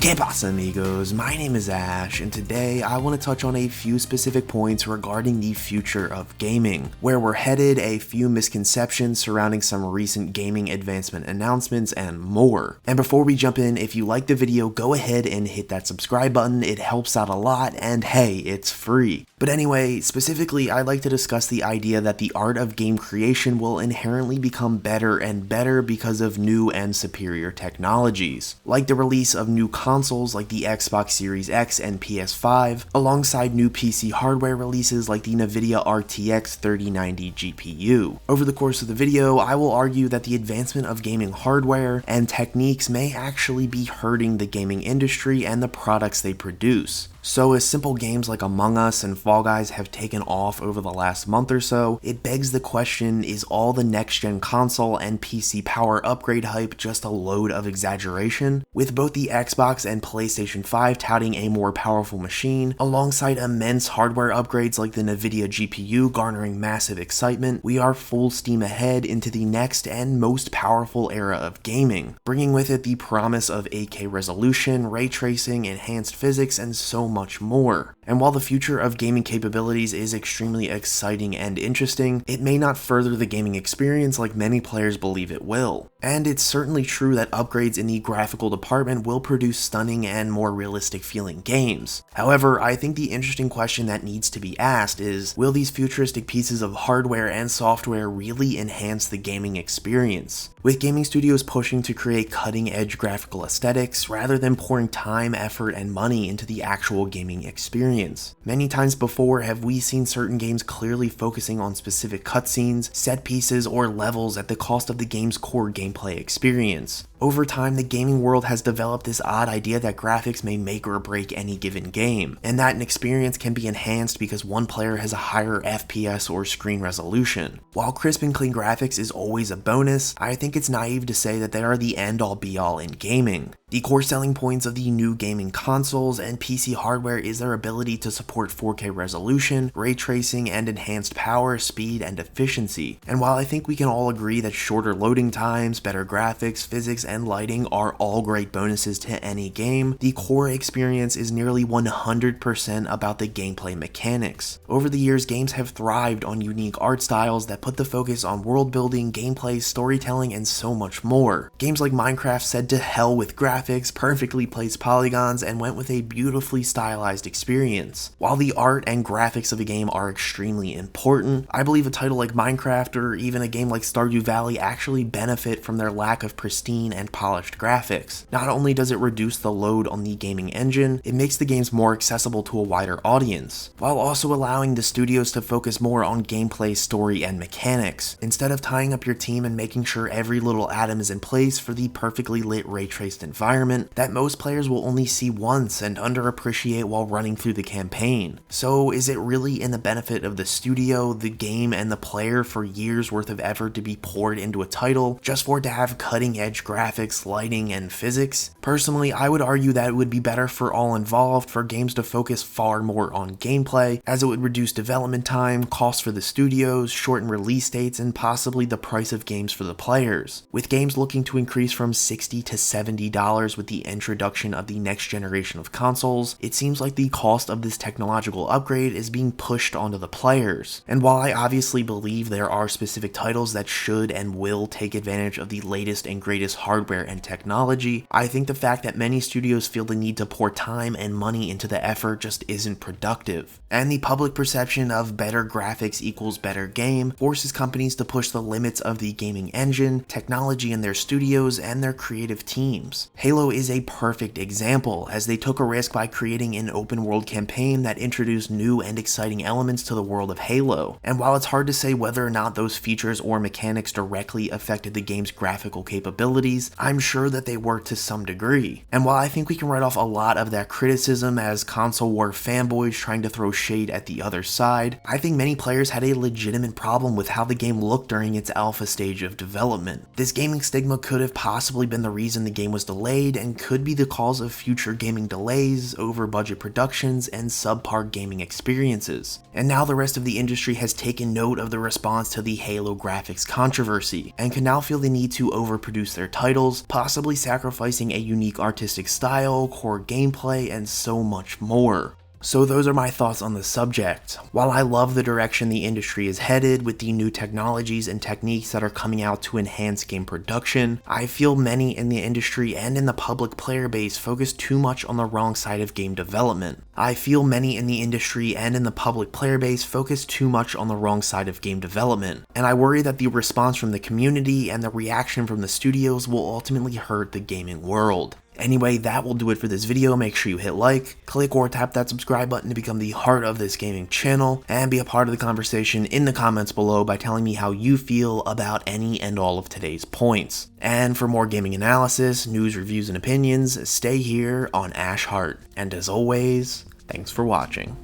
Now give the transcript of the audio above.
¿Qué pasa, amigos? My name is Ash, and today I want to touch on a few specific points regarding the future of gaming, where we're headed, a few misconceptions surrounding some recent gaming advancement announcements, and more. And before we jump in, if you like the video, go ahead and hit that subscribe button. It helps out a lot, and hey, it's free. But anyway, specifically, I'd like to discuss the idea that the art of game creation will inherently become better and better because of new and superior technologies, like the release of new consoles like the Xbox Series X and PS5, alongside new PC hardware releases like the NVIDIA RTX 3090 GPU. Over the course of the video, I will argue that the advancement of gaming hardware and techniques may actually be hurting the gaming industry and the products they produce. So as simple games like Among Us and Fall Guys have taken off over the last month or so, it begs the question, is all the next-gen console and PC power upgrade hype just a load of exaggeration? With both the Xbox and PlayStation 5 touting a more powerful machine, alongside immense hardware upgrades like the NVIDIA GPU garnering massive excitement, we are full steam ahead into the next and most powerful era of gaming, bringing with it the promise of 8K resolution, ray tracing, enhanced physics, and so much more. And while the future of gaming capabilities is extremely exciting and interesting, it may not further the gaming experience like many players believe it will. And it's certainly true that upgrades in the graphical department will produce stunning and more realistic feeling games. However, I think the interesting question that needs to be asked is, will these futuristic pieces of hardware and software really enhance the gaming experience? With gaming studios pushing to create cutting-edge graphical aesthetics rather than pouring time, effort, and money into the actual gaming experience. Many times before have we seen certain games clearly focusing on specific cutscenes, set pieces, or levels at the cost of the game's core gameplay experience. Over time, the gaming world has developed this odd idea that graphics may make or break any given game, and that an experience can be enhanced because one player has a higher FPS or screen resolution. While crisp and clean graphics is always a bonus, I think it's naive to say that they are the end-all be-all in gaming. The core selling points of the new gaming consoles and PC hardware is their ability to support 4K resolution, ray tracing, and enhanced power, speed, and efficiency. And while I think we can all agree that shorter loading times, better graphics, physics, and lighting are all great bonuses to any game, the core experience is nearly 100% about the gameplay mechanics. Over the years, games have thrived on unique art styles that put the focus on world building, gameplay, storytelling, and so much more. Games like Minecraft said to hell with graphics, perfectly placed polygons, and went with a beautifully stylized experience. While the art and graphics of a game are extremely important, I believe a title like Minecraft or even a game like Stardew Valley actually benefit from their lack of pristine and polished graphics. Not only does it reduce the load on the gaming engine, it makes the games more accessible to a wider audience, while also allowing the studios to focus more on gameplay, story, and mechanics, instead of tying up your team and making sure every little atom is in place for the perfectly lit ray-traced environment that most players will only see once and underappreciate while running through the campaign. So is it really in the benefit of the studio, the game, and the player for years worth of effort to be poured into a title just for it to have cutting-edge graphics, lighting, and physics? Personally, I would argue that it would be better for all involved for games to focus far more on gameplay, as it would reduce development time, costs for the studios, shorten release dates, and possibly the price of games for the players. With games looking to increase from $60 to $70 with the introduction of the next generation of consoles, it seems like the cost of this technological upgrade is being pushed onto the players. And while I obviously believe there are specific titles that should and will take advantage of the latest and greatest hardware and technology, I think the fact that many studios feel the need to pour time and money into the effort just isn't productive. And the public perception of better graphics equals better game forces companies to push the limits of the gaming engine, technology in their studios, and their creative teams. Halo is a perfect example, as they took a risk by creating an open world campaign that introduced new and exciting elements to the world of Halo. And while it's hard to say whether or not those features or mechanics directly affected the game's graphical capabilities, I'm sure that they were to some degree. And while I think we can write off a lot of that criticism as console war fanboys trying to throw shade at the other side, I think many players had a legitimate problem with how the game looked during its alpha stage of development. This gaming stigma could have possibly been the reason the game was delayed and could be the cause of future gaming delays, over budget productions, and subpar gaming experiences. And now the rest of the industry has taken note of the response to the Halo graphics controversy, and can now feel the need to overproduce their titles titles, possibly sacrificing a unique artistic style, core gameplay, and so much more. So those are my thoughts on the subject. While I love the direction the industry is headed with the new technologies and techniques that are coming out to enhance game production, I feel many in the industry and in the public player base focus too much on the wrong side of game development. I feel many in the industry and in the public player base focus too much on the wrong side of game development, and I worry that the response from the community and the reaction from the studios will ultimately hurt the gaming world. Anyway, that will do it for this video. Make sure you hit like, click or tap that subscribe button to become the heart of this gaming channel, and be a part of the conversation in the comments below by telling me how you feel about any and all of today's points. And for more gaming analysis, news, reviews, and opinions, stay here on Ash Heart. And as always, thanks for watching.